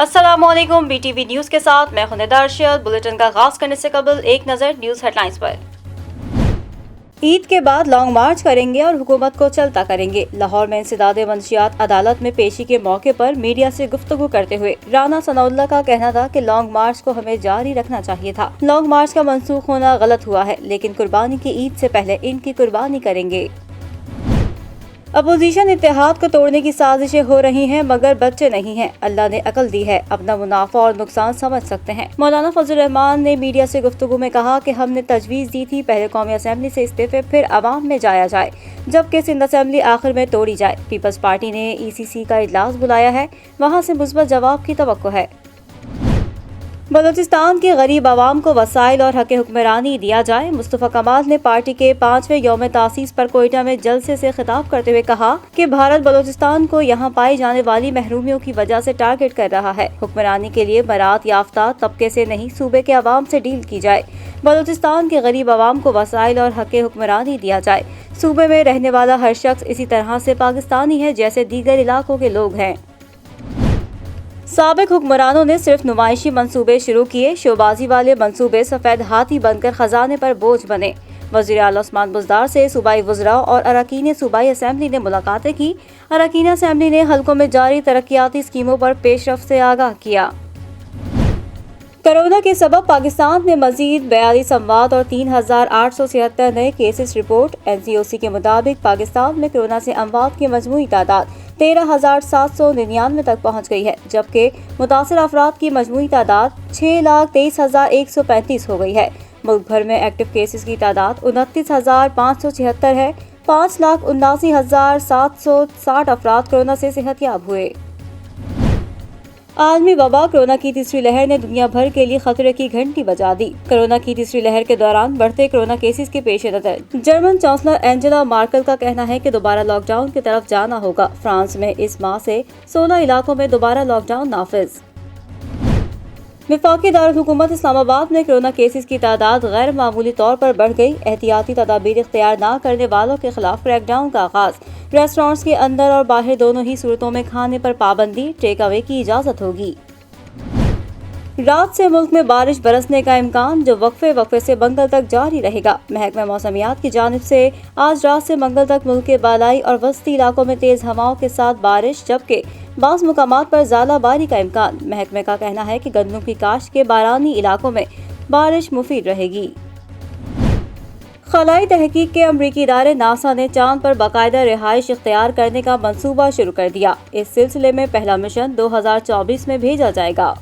अस्सलामुअलैकुम, BTV news के साथ मैं हूं निदा अर्शद। बुलेटिन का आगाज करने से कबल एक नज़र न्यूज़ हेडलाइंस पर। ईद के बाद लॉन्ग मार्च करेंगे और हुकूमत को चलता करेंगे। लाहौर में इंसदादे मंशियात अदालत में पेशी के मौके पर मीडिया से गुफ्तगू करते हुए राना सनाउल्लाह का कहना था कि लॉन्ग मार्च को हमें जारी रखना चाहिए था। लॉन्ग मार्च का मनसूख होना गलत हुआ है, लेकिन कुर्बानी की ईद से पहले इनकी कुर्बानी करेंगे। अपोजिशन इत्तेहाद को तोड़ने की साजिशें हो रही हैं, मगर बच्चे नहीं हैं। अल्लाह ने अकल दी है, अपना मुनाफा और नुकसान समझ सकते हैं। मौलाना फजल रहमान ने मीडिया से गुफ्तगू में कहा कि हमने तजवीज़ दी थी पहले कौमी असम्बली से इस्तीफे फिर अवाम में जाया जाए, जबकि सिंध असम्बली आखिर में तोड़ी जाए। पीपल्स पार्टी ने ECC का इजलास बुलाया है, वहाँ से मुस्बत जवाब की तवक्को है। बलूचिस्तान के गरीब आवाम को वसाइल और हक हुक्मरानी दिया जाए। मुस्तफ़ा कमाल ने पार्टी के 5वें यौम तासीस पर कोयटा में जलसे से खिताब करते हुए कहा कि भारत बलूचिस्तान को यहाँ पाई जाने वाली महरूमियों की वजह से टारगेट कर रहा है। हुक्मरानी के लिए बरात याफ्ता तबके से नहीं, सूबे के आवाम से डील की जाए। बलूचिस्तान के गरीब आवाम को वसाइल और हक हुक्मरानी दिया जाए। सूबे में रहने वाला हर शख्स इसी तरह से पाकिस्तानी है जैसे दीगर इलाकों के लोग हैं। साबिक हुक्मरानों ने सिर्फ नुमाइशी मंसूबे शुरू किए, शोबाजी वाले मंसूबे सफेद हाथी बनकर खजाने पर बोझ बने। वज़ीर आला उस्मान बुज़दार से सूबाई वज़रा और अरकान सूबाई असम्बली ने मुलाकातें की। अरकान असम्बली ने हल्कों में जारी तरक्याती स्कीमों पर पेशरफ्त से आगाह किया। कोरोना के सबब पाकिस्तान में मजीद 42 अमवात और 3,876 नए केसेस रिपोर्ट। NCOC के मुताबिक पाकिस्तान में कोरोना से अमवात की मजमूई तादाद 13,799 तक पहुँच गई है, जबकि मुतासर अफराद की मजमूई तादाद 6,23,135 हो गई है। मुल्क भर में एक्टिव केसेस की तादाद 29,576 है। 5,79,760 अफराद कोरोना से सेहतयाब हुए। आलमी वबा कोरोना की तीसरी लहर ने दुनिया भर के लिए खतरे की घंटी बजा दी। कोरोना की तीसरी लहर के दौरान बढ़ते कोरोना केसेस के पेश नजर जर्मन चांसलर एंजेला मार्केल का कहना है कि दोबारा लॉकडाउन की तरफ जाना होगा। फ्रांस में इस माह से 16 इलाकों में दोबारा लॉकडाउन नाफिज। वफाकी दारुल हुकूमत इस्लामाबाद में कोरोना केसेस की तादाद गैर मामूली तौर पर बढ़ गई। एहतियाती तदाबीर इख्तियार न करने वालों के खिलाफ क्रैकडाउन का आगाज। रेस्टोरेंट्स के अंदर और बाहर दोनों ही सूरतों में खाने पर पाबंदी, टेक अवे की इजाजत होगी। रात से मुल्क में बारिश बरसने का इम्कान, जो वक्फे से मंगल तक जारी रहेगा। महकमा मौसमियात की जानिब से आज रात से मंगल तक मुल्क के बालाई और वस्ती इलाकों में तेज हवाओं के साथ बारिश, जबकि बाज़ मुकामात पर ज़ालाबारी का इम्कान। महकमे का कहना है कि गंदम की काश्त के बारानी इलाकों में बारिश मुफीद रहेगी। खलाई तहकीक के अमरीकी इदारे नासा ने चांद पर बाकायदा रिहाइश इख्तियार करने का मंसूबा शुरू कर दिया। इस सिलसिले में पहला मिशन 2024 में भेजा जाएगा।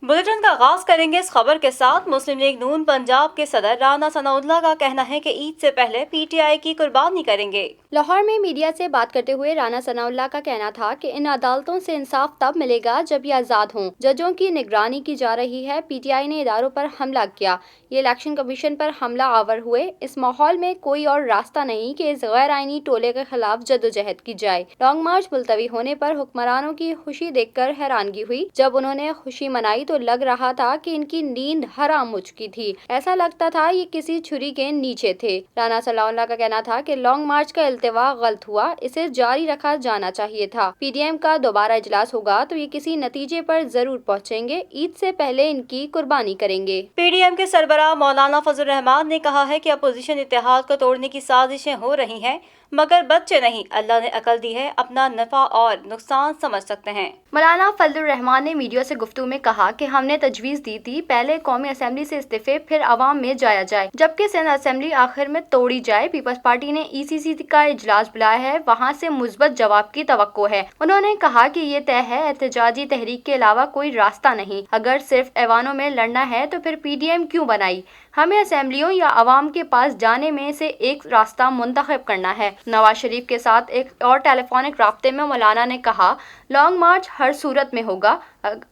बुलेटिन का आगाज करेंगे इस खबर के साथ। मुस्लिम लीग नून पंजाब के सदर राना सनाउल्लाह का कहना है कि ईद से पहले PTI की कुर्बानी करेंगे। लाहौर में मीडिया से बात करते हुए राना सनाउल्लाह का कहना था कि इन अदालतों से इंसाफ तब मिलेगा जब ये आज़ाद हों। जजों की निगरानी की जा रही है। PTI ने इदारों पर हमला किया, ये इलेक्शन कमीशन पर हमला आवर हुए। इस माहौल में कोई और रास्ता नहीं कि इस गैर आईनी टोले के खिलाफ जद्दोजहद की जाए। लॉन्ग मार्च मुलतवी होने पर हुक्मरानों की खुशी देखकर हैरानगी हुई। जब उन्होंने खुशी मनाई तो लग रहा था कि इनकी नींद हराम हो चुकी थी। ऐसा लगता था ये किसी छुरी के नीचे थे। राना सनाउल्लाह का कहना था कि लॉन्ग मार्च का इल्तिवा गलत हुआ, इसे जारी रखा जाना चाहिए था। PDM का दोबारा इजलास होगा तो ये किसी नतीजे पर जरूर पहुँचेंगे। ईद से पहले इनकी कुर्बानी करेंगे। PDM के सरबराह मौलाना फजल रहमान ने कहा है कि अपोजिशन इत्तेहाद को तोड़ने की साजिशें हो रही हैं, मगर बच्चे नहीं। अल्लाह ने अकल दी है, अपना नफा और नुकसान समझ सकते हैं। मौलाना फजल रहमान ने मीडिया से गुफ्तगू में कहा कि हमने तजवीज़ दी थी पहले कौमी असम्बली से इस्तीफे फिर अवाम में जाया जाए, जबकि सिंध असम्बली आखिर में तोड़ी जाए। पीपल्स पार्टी ने ECC का इजलास बुलाया है, वहाँ से मुस्बत जवाब की तवक्को है। उन्होंने कहा कि ये तय है, एहतजाजी तहरीक के अलावा कोई रास्ता नहीं। अगर सिर्फ ऐवानों में लड़ना है तो फिर PDM क्यों बनाई? हमें असम्बलियों या अवाम के पास जाने में से एक रास्ता मुंतखब करना है। नवाज शरीफ के साथ एक और टेलीफोनिक राब्ते में मौलाना ने कहा, लॉन्ग मार्च हर सूरत में होगा।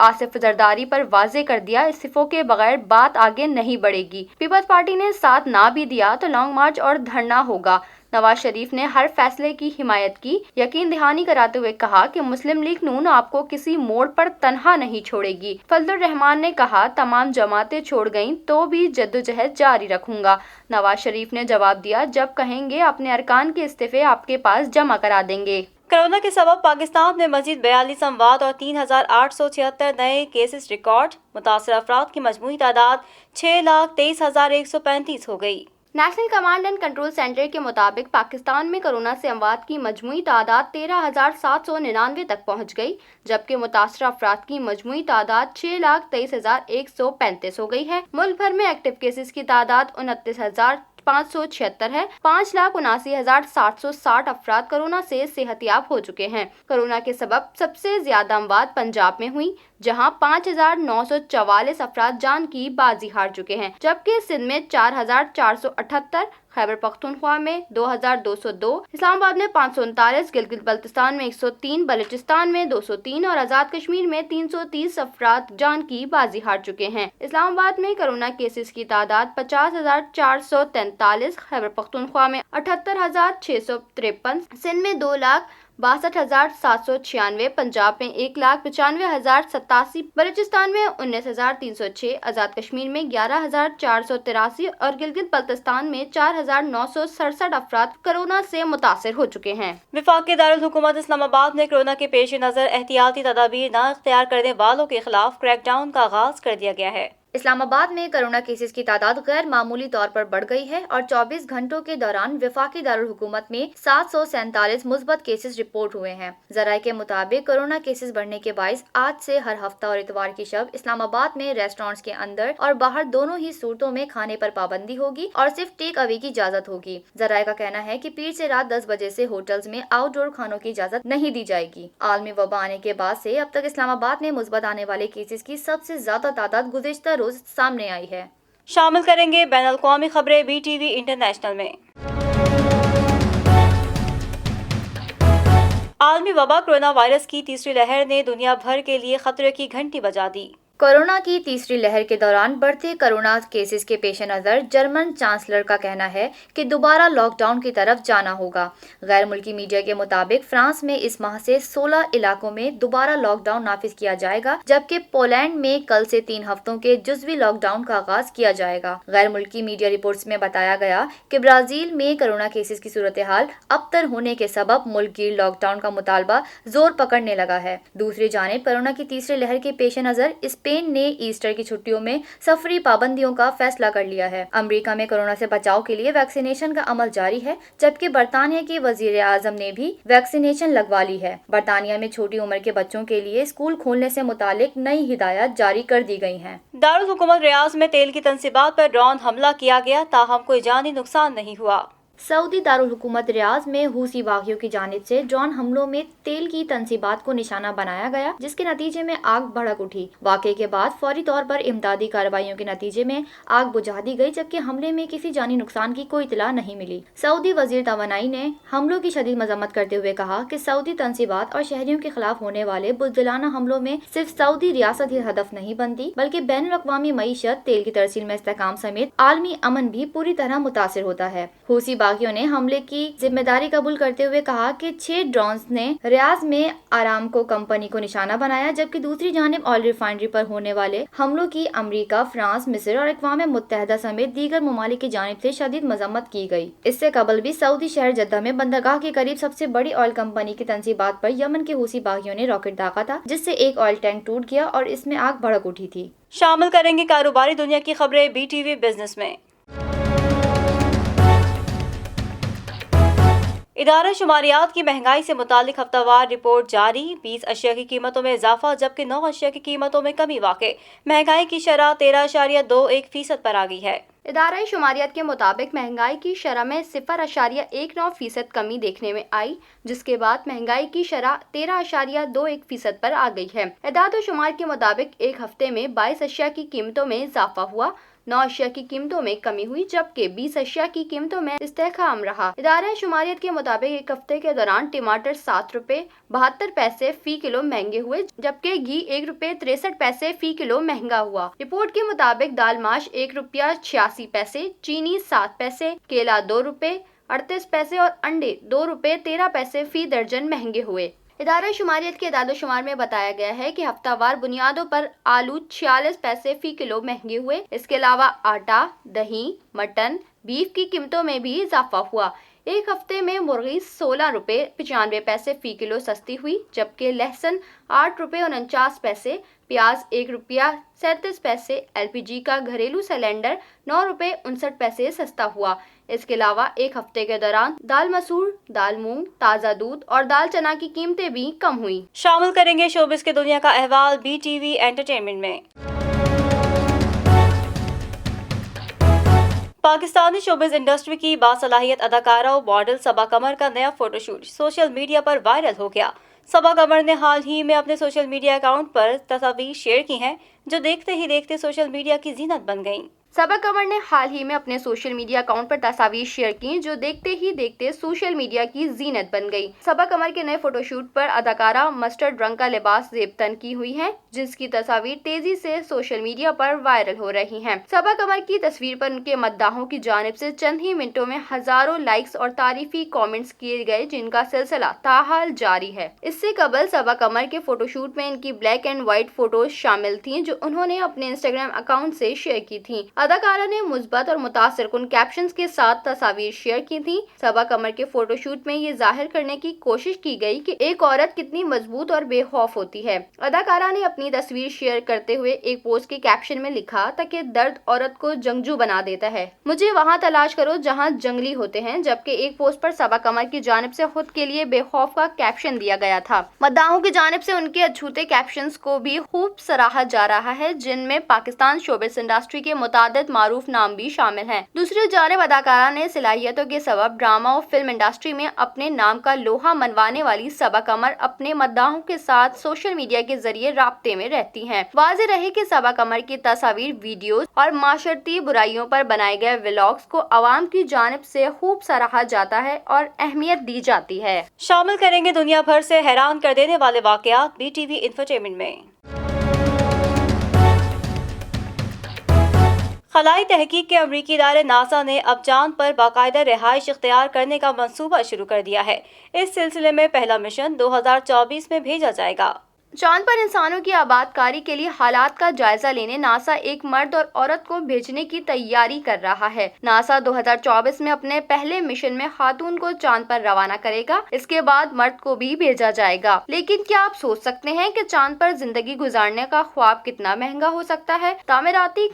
आसिफ जरदारी पर वाजे कर दिया, इस्तीफों के बगैर बात आगे नहीं बढ़ेगी। पीपल्स पार्टी ने साथ ना भी दिया तो लॉन्ग मार्च और धरना होगा। नवाज शरीफ ने हर फैसले की हिमायत की, यकीन दहानी कराते हुए कहा कि मुस्लिम लीग नून आपको किसी मोड़ पर तन्हा नहीं छोड़ेगी। फजलुर रहमान ने कहा, तमाम जमातें छोड़ गईं तो भी जद्दोजहद जारी रखूंगा। नवाज शरीफ ने जवाब दिया, जब कहेंगे अपने अरकान के इस्तीफे आपके पास जमा करा देंगे। कोरोना के सबब पाकिस्तान में मजीद 42 अमवात और 3,876 नए केसेस रिकॉर्ड। मुतासर अफराद की मजमूई तादाद 6,23,135 हो गई। National command and control centre के मुताबिक पाकिस्तान में कोरोना से अमवात की मजमूई तादाद 13,799 तक पहुंच गई, जबकि मुतासर अफराद की मजमूई तादाद 6,23,135 हो गई है। मुल्क भर में एक्टिव केसेस की तादाद 29,576 है। 5,79,760 अफराद कोरोना से सेहतयाब हो चुके हैं। कोरोना के सबब सबसे ज्यादा अमवात पंजाब में हुई, जहां 5,944 अफराद जान की बाजी हार चुके हैं, जबकि सिंध में 4,478, खैबर पख्तूनख्वा में 2,202, इस्लामाबाद में 539, गिलगित बल्तिस्तान में 103, बलूचिस्तान में 203 और आज़ाद कश्मीर में 330 अफराद जान की बाजी हार चुके हैं। इस्लामाबाद में कोरोना केसेस की तादाद 50,443, खैबर पख्तूनख्वा में 78,653, सिंध में 2,62,796, पंजाब में 1,95,087, बलूचिस्तान में 19,306, आज़ाद कश्मीर में 11,483 और गिलगित बल्तिस्तान में 4,967 अफराद कोरोना से मुतासिर हो चुके हैं। वफाकी दारुल हुकूमत इस्लामाबाद में कोरोना के पेश नज़र एहतियाती तदाबीर न इख्तियार करने वालों के खिलाफ क्रैकडाउन का आगाज कर दिया गया है। इस्लामाबाद में कोरोना केसेस की तादाद गैर मामूली तौर पर बढ़ गई है और 24 घंटों के दौरान वफाकी दारुल हुकूमत में 747 मुस्बत केसेस रिपोर्ट हुए हैं। ज़राए के मुताबिक कोरोना केसेस बढ़ने के बाइस आज से हर हफ्ता और इतवार की शब इस्लामाबाद में रेस्टोरेंट्स के अंदर और बाहर दोनों ही सूरतों में खाने पर पाबंदी होगी और सिर्फ टेक अवे की इजाजत होगी। ज़राए का कहना है कि पीर से रात 10 बजे से होटल्स में आउटडोर खानों की इजाजत नहीं दी जाएगी। आलमी वबा आने के बाद से अब तक इस्लामाबाद में मुस्बत आने वाले केसेस की सबसे ज्यादा तादाद गुज़िश्ता रोज सामने आई है। शामिल करेंगे बैनुल-अक़वामी खबरें BTV इंटरनेशनल में। आलमी वबा कोरोना वायरस की तीसरी लहर ने दुनिया भर के लिए खतरे की घंटी बजा दी। कोरोना की तीसरी लहर के दौरान बढ़ते कोरोना केसेस के पेश नज़र जर्मन चांसलर का कहना है कि दोबारा लॉकडाउन की तरफ जाना होगा। गैर मुल्की मीडिया के मुताबिक फ्रांस में इस माह से 16 इलाकों में दोबारा लॉकडाउन नाफिज किया जाएगा, जबकि पोलैंड में कल से 3 हफ्तों के जुज़वी लॉकडाउन का आगाज किया जाएगा। गैर मुल्की मीडिया रिपोर्ट्स में बताया गया कि ब्राजील में कोरोना केसेस की सूरत हाल अबतर होने के सबब मुल्क गिर लॉकडाउन का मुतालबा जोर पकड़ने लगा है। दूसरी जानिब कोरोना की तीसरी लहर के पेश नज़र स्पेन ने ईस्टर की छुट्टियों में सफरी पाबंदियों का फैसला कर लिया है। अमेरिका में कोरोना से बचाव के लिए वैक्सीनेशन का अमल जारी है, जबकि बरतानिया के वजीर आजम ने भी वैक्सीनेशन लगवा ली है। बरतानिया में छोटी उम्र के बच्चों के लिए स्कूल खोलने से मुतालिक नई हिदायत जारी कर दी गई हैं। दारुल हुकूमत रियाज में तेल की तंसीबात पर ड्रोन हमला किया गया, ताहम कोई जानी नुकसान नहीं हुआ। सऊदी दारुल हुकूमत रियाज में हूसी बागियों की जानिब से ड्रोन हमलों में तेल की तंसीबात को निशाना बनाया गया, जिसके नतीजे में आग भड़क उठी। वाक़े के बाद फौरी तौर पर इमदादी कार्रवाइयों के नतीजे में आग बुझा दी गई, जबकि हमले में किसी जानी नुकसान की कोई इतला नहीं मिली। सऊदी वजीर तवानाई ने हमलों की शदीद मजम्मत करते हुए कहा कि सऊदी तंसीबात और शहरियों के खिलाफ होने वाले बुज़दिलाना हमलों में सिर्फ सऊदी रियासत ही हदफ नहीं बनती, बल्कि बैनुल-अक़वामी मईशत, तेल की तरसील में इस्तेहकाम समेत आलमी अमन भी पूरी तरह मुतासिर होता है। हूसी बागियों ने हमले की जिम्मेदारी कबूल करते हुए कहा कि 6 ड्रोन्स ने रियाज में आरामको कंपनी को निशाना बनाया, जबकि दूसरी जानिब ऑयल रिफाइनरी पर होने वाले हमलों की अमेरिका, फ्रांस, मिस्र और अक़वाम मुत्तहिदा समेत दीगर ममालिक की जानिब से शदीद मजम्मत की गई। इससे कबल भी सऊदी शहर जद्दा में बंदरगाह के करीब सबसे बड़ी ऑयल कंपनी की तंसीबात पर यमन के हूसी बागियों ने रॉकेट दागा था, जिससे एक ऑयल टैंक टूट गया और इसमें आग भड़क उठी थी। शामिल करेंगे कारोबारी दुनिया की खबरें BTV बिजनेस में। इदारा शुमारियात की महंगाई से मुतालिक हफ्तावार रिपोर्ट जारी। 20 अशिया की कीमतों में इजाफा, जबकि 9 अशिया की कीमतों में कमी वाक़े। महंगाई की शरह 13.21% पर आ गई है। इदारा शुमारियात के मुताबिक महंगाई की शरह में 0.19% कमी देखने में आई, जिसके बाद महंगाई की शरह 13.21% पर आ गई है। इदारा शुमार के मुताबिक एक हफ्ते में 22 अशिया की कीमतों में इजाफा हुआ, 9 अशिया की कीमतों में कमी हुई, जबकि 20 अशिया की कीमतों में इस्तेहकाम रहा। इदारा शुमारियत के मुताबिक एक हफ्ते के दौरान टमाटर 7 रुपए 72 पैसे फी किलो महंगे हुए, जबकि घी 1 रुपए 63 पैसे फी किलो महंगा हुआ। रिपोर्ट के मुताबिक दाल माश 1 रुपया 86 पैसे, चीनी 7 पैसे, केला 2 रुपए 38 पैसे और अंडे 2 रुपए 13 पैसे फी दर्जन महंगे हुए। इदारा शुमारियत के इदादो शुमार में बताया गया है कि हफ्तावार बुनियादों पर आलू 46 पैसे फी किलो महंगे हुए। इसके अलावा आटा, दही, मटन, बीफ की कीमतों में भी इजाफा हुआ। एक हफ्ते में मुर्गी 16 रुपए 95 पैसे फी किलो सस्ती हुई, जबकि लहसुन 8 रुपए 49 पैसे, प्याज 1 रुपया 37 पैसे, एलपीजी का घरेलू सिलेंडर 9 रुपए 59 पैसे सस्ता हुआ। इसके अलावा एक हफ्ते के दौरान दाल मसूर, दाल मूंग, ताज़ा दूध और दाल चना की कीमतें भी कम हुई। शामिल करेंगे शोबिस के दुनिया का अहवाल BTV एंटरटेनमेंट में। पाकिस्तानी शोबिस इंडस्ट्री की बासलाहियत अदाकारा और मॉडल सबा कमर का नया फोटोशूट सोशल मीडिया पर वायरल हो गया। सबा कमर ने हाल ही में अपने सोशल मीडिया अकाउंट पर तस्वीर शेयर की हैं, जो देखते ही देखते सोशल मीडिया की जीनत बन गईं। सबा कमर ने हाल ही में अपने सोशल मीडिया अकाउंट पर तस्वीर शेयर की, जो देखते ही देखते सोशल मीडिया की जीनत बन गई। सबा कमर के नए फोटोशूट पर अदाकारा मस्टर्ड रंग का लिबास जेब तन की हुई है, जिसकी तस्वीर तेजी से सोशल मीडिया पर वायरल हो रही हैं। सबा कमर की तस्वीर पर उनके मद्दाहों की जानिब से चंद ही मिनटों में हजारों लाइक्स और तारीफी कमेंट्स किए गए, जिनका सिलसिला ताहाल जारी है। इससे कबल सबा कमर के फोटोशूट में इनकी ब्लैक एंड व्हाइट फोटोज शामिल थी, जो उन्होंने अपने इंस्टाग्राम अकाउंट से शेयर की थी। अदाकारा ने मुस्बत और मुतासिरकुन कैप्शंस के साथ तस्वीर शेयर की थी। सबा कमर के फोटोशूट में ये जाहिर करने की कोशिश की गई कि एक औरत कितनी मजबूत और बेखौफ होती है। अदाकारा ने अपनी तस्वीर शेयर करते हुए एक पोस्ट के कैप्शन में लिखा था कि दर्द औरत को जंगजू बना देता है, मुझे वहाँ तलाश करो जहाँ जंगली होते हैं। जबकि एक पोस्ट पर सबा कमर की जानिब से खुद के लिए बेखौफ का कैप्शन दिया गया था। मद्दाहों की जानिब से उनके अछूते कैप्शंस को भी खूब सराहा जा रहा है, जिनमें पाकिस्तान शोबिस इंडस्ट्री के मुतादिद मारूफ नाम भी शामिल हैं। दूसरी जानिब अदाकारा ने सलाहियतों के सबब ड्रामा और फिल्म इंडस्ट्री में अपने नाम का लोहा मनवाने वाली सबा कमर अपने मद्दाहों के साथ सोशल मीडिया के जरिए राब्ते में रहती हैं। वाज़ेह रहे कि सबा कमर की तस्वीर, वीडियोस और माशरती बुराइयों पर बनाए गए व्लॉग्स को अवाम की जानिब से खूब सराहा जाता है और अहमियत दी जाती है। शामिल करेंगे दुनिया भर से हैरान कर देने वाले वाकयात BTV इंफोटेनमेंट में। खलाई तहकीक के अमरीकी इदारे नासा ने अब चांद पर बाकायदा रिहाइश इख्तियार करने का मंसूबा शुरू कर दिया है। इस सिलसिले में पहला मिशन 2024 में भेजा जाएगा। चांद पर इंसानों की आबादकारी के लिए हालात का जायजा लेने नासा एक मर्द और औरत को भेजने की तैयारी कर रहा है। नासा 2024 में अपने पहले मिशन में खातून को चांद पर रवाना करेगा। इसके बाद मर्द को भी भेजा जाएगा। लेकिन क्या आप सोच सकते हैं कि चांद पर जिंदगी गुजारने का ख्वाब कितना महंगा हो सकता है? तामीराती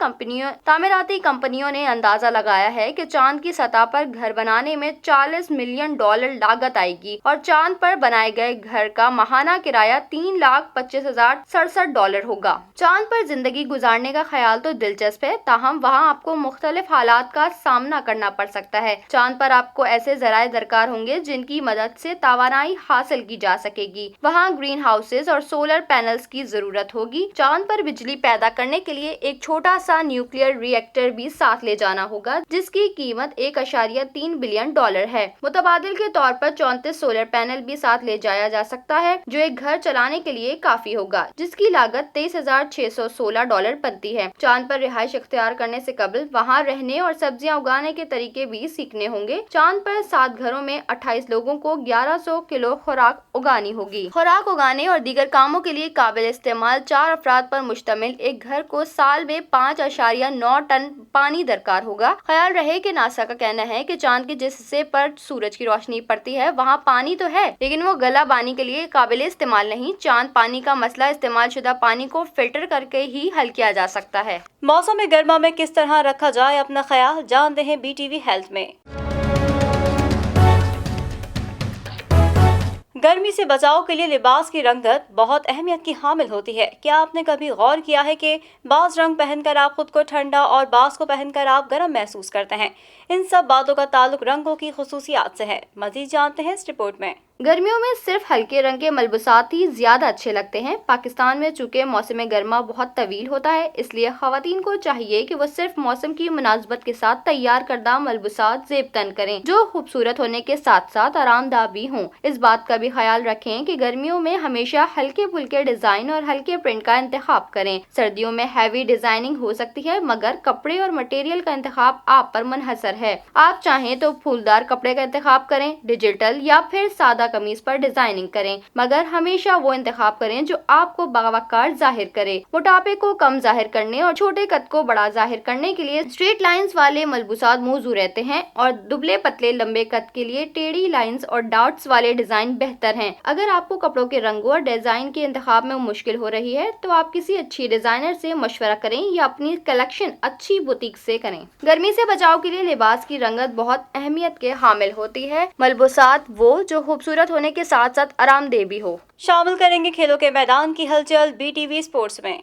कंपनियों ने अंदाजा लगाया है कि चांद की सतह पर घर बनाने में $40 मिलियन लागत आएगी और चांद पर बनाए गए घर का माहाना किराया $3,25,067 होगा। चांद पर जिंदगी गुजारने का ख्याल तो दिलचस्प है, ताहम वहाँ आपको मुख्तलिफ हालात का सामना करना पड़ सकता है। चांद पर आपको ऐसे जराए दरकार होंगे जिनकी मदद से तवानाई हासिल की जा सकेगी। वहाँ ग्रीन हाउसेज और सोलर पैनल्स की जरूरत होगी। चांद पर बिजली पैदा करने के लिए एक छोटा सा न्यूक्लियर रिएक्टर भी साथ ले जाना होगा, जिसकी कीमत $1.3 बिलियन है। मुतबादिल के तौर पर 34 सोलर पैनल भी साथ ले जाया जा सकता है, जो एक घर चलाने के लिए काफी होगा, जिसकी लागत $23,616 बनती है। चांद पर रिहाइश इख्तियार करने से कबल वहाँ रहने और सब्जियां उगाने के तरीके भी सीखने होंगे। चांद पर 7 घरों में 28 लोगों को 1100 किलो खुराक उगानी होगी। खुराक उगाने और दीगर कामों के लिए काबिल इस्तेमाल 4 अफराद पर मुश्तमिल एक घर को साल में 5.9 टन पानी दरकार होगा। ख्याल रहे कि नासा का कहना है कि चांद के जिस हिस्से पर सूरज की रोशनी पड़ती है वहाँ पानी तो है, लेकिन वो गला पानी के लिए काबिल इस्तेमाल नहीं। चांद पानी का मसला इस्तेमाल शुदा पानी को फिल्टर करके ही हल किया जा सकता है। मौसम गर्मा में किस तरह रखा जाए अपना ख्याल, जानते हैं BTV हेल्थ में। गर्मी से बचाव के लिए लिबास की रंगत बहुत अहमियत की हामिल होती है। क्या आपने कभी गौर किया है कि बाज़ रंग पहनकर आप खुद को ठंडा और बाज़ को पहनकर आप गर्म महसूस करते हैं? इन सब बातों का ताल्लुक रंगों की खुसूसियात से है। मज़ीद जानते हैं इस रिपोर्ट में। गर्मियों में सिर्फ हल्के रंग के मलबूसात ही ज्यादा अच्छे लगते हैं। पाकिस्तान में चूंकि मौसम गर्मा बहुत तवील होता है, इसलिए खवातीन को चाहिए कि वो सिर्फ मौसम की मुनासबत के साथ तैयार करदा मलबूसात ज़ेब तन करें, जो खूबसूरत होने के साथ साथ आरामदाह भी हों। इस बात का भी ख्याल रखें कि गर्मियों में हमेशा हल्के फुल्के डिजाइन और हल्के प्रिंट का इंतखाब करें। सर्दियों में हैवी डिजाइनिंग हो सकती है, मगर कपड़े और मटेरियल का इंतखाब आप पर मुनहसर है। आप चाहें तो फूलदार कपड़े का इंतखाब करें, डिजिटल या फिर सादा سادہ قمیص پر ڈیزائننگ کریں، مگر ہمیشہ وہ انتخاب کریں جو آپ کو باوقار ظاہر کرے۔ موٹاپے کو کم ظاہر کرنے اور چھوٹے قد کو بڑا ظاہر کرنے کے لیے اسٹریٹ لائنز والے ملبوسات موزوں رہتے ہیں، اور دبلے پتلے لمبے قد کے لیے ٹیڑھی لائنز اور ڈاٹس والے ڈیزائن بہتر ہیں۔ اگر آپ کو کپڑوں کے رنگوں اور ڈیزائن کے انتخاب میں مشکل ہو رہی ہے تو آپ کسی اچھی ڈیزائنر سے مشورہ کریں یا اپنی کلیکشن اچھی بوتیک سے کریں۔ گرمی سے بچاؤ کے لیے لباس کی رنگت بہت اہمیت کے حامل ہوتی ہے۔ ملبوسات وہ جو خوبصورت ہونے کے ساتھ ساتھ آرام دہ بھی ہو۔ شامل کریں گے کھیلوں کے میدان کی ہلچل BTV اسپورٹس میں۔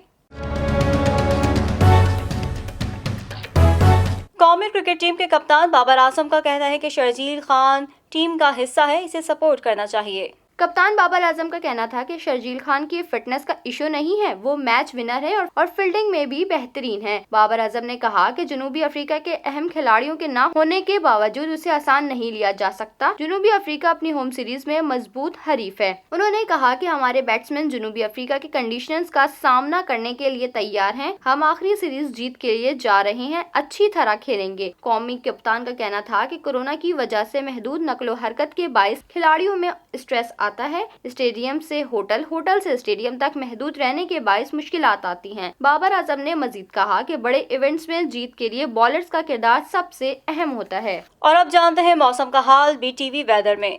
قومی کرکٹ ٹیم کے کپتان بابر اعظم کا کہنا ہے کہ شرجیل خان ٹیم کا حصہ ہے، اسے سپورٹ کرنا چاہیے۔ کپتان بابر اعظم کا کہنا تھا کہ شرجیل خان کی فٹنس کا ایشو نہیں ہے، وہ میچ ونر ہے اور فیلڈنگ میں بھی بہترین ہے۔ بابر اعظم نے کہا کہ جنوبی افریقہ کے اہم کھلاڑیوں کے نہ ہونے کے باوجود اسے آسان نہیں لیا جا سکتا۔ جنوبی افریقہ اپنی ہوم سیریز میں مضبوط حریف ہے۔ انہوں نے کہا کہ ہمارے بیٹسمین جنوبی افریقہ کے کنڈیشنز کا سامنا کرنے کے لیے تیار ہیں، ہم آخری سیریز جیت کے لیے جا رہے ہیں، اچھی طرح کھیلیں گے۔ قومی کپتان کا کہنا تھا کہ کورونا کی وجہ سے محدود نقل و حرکت کے باعث کھلاڑیوں میں اسٹریس آتا ہے، اسٹیڈیم سے ہوٹل، ہوٹل سے اسٹیڈیم تک محدود رہنے کے باعث مشکلات آتی ہیں۔ بابر اعظم نے مزید کہا کہ بڑے ایونٹس میں جیت کے لیے بالرز کا کردار سب سے اہم ہوتا ہے۔ اور اب جانتے ہیں موسم کا حال BTV ویدر میں۔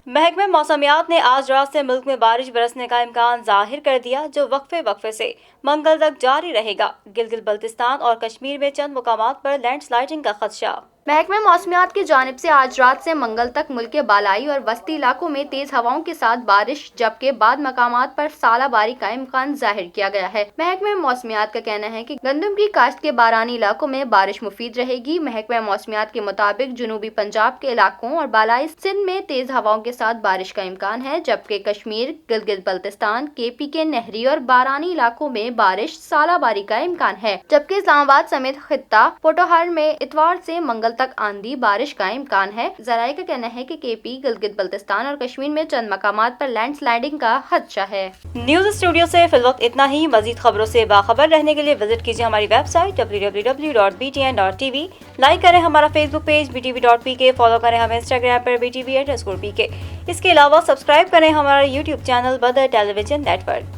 محکمہ موسمیات نے آج رات سے ملک میں بارش برسنے کا امکان ظاہر کر دیا، جو وقفے سے منگل تک جاری رہے گا۔ گلگت بلتستان اور کشمیر میں چند مقامات پر لینڈ سلائڈنگ کا خدشہ۔ محکمہ موسمیات کی جانب سے آج رات سے منگل تک ملک کے بالائی اور وسطی علاقوں میں تیز ہواؤں کے ساتھ بارش، جبکہ بعض مقامات پر ژالہ باری کا امکان ظاہر کیا گیا ہے۔ محکمہ موسمیات کا کہنا ہے کہ گندم کی کاشت کے بارانی علاقوں میں بارش مفید رہے گی۔ محکمہ موسمیات کے مطابق جنوبی پنجاب کے علاقوں اور بالائی سندھ میں تیز ہواؤں کے ساتھ بارش کا امکان ہے، جبکہ کشمیر، گلگت بلتستان، KP کے نہری اور بارانی علاقوں میں بارش، ژالہ باری کا امکان ہے، جبکہ اسلام آباد سمیت خطہ پوٹوہر میں اتوار سے منگل تک آندھی بارش کا امکان ہے۔ ذرائع کا کہنا ہے کہ KP، گلگت بلتستان اور کشمیر میں چند مقامات پر لینڈ سلائڈنگ کا خدشہ ہے۔ نیوز اسٹوڈیو سے فی الوقت اتنا ہی۔ مزید خبروں سے باخبر رہنے کے لیے وزٹ کیجیے ہماری ویب سائٹ www.btn.tv۔ لائک کریں ہمارا فیس بک پیج btv.pk، فالو کریں ہمیں انسٹاگرام پر btv_pk۔ اس کے علاوہ سبسکرائب کریں ہمارا YouTube چینل بدر ٹیلی ویژن نیٹ ورک۔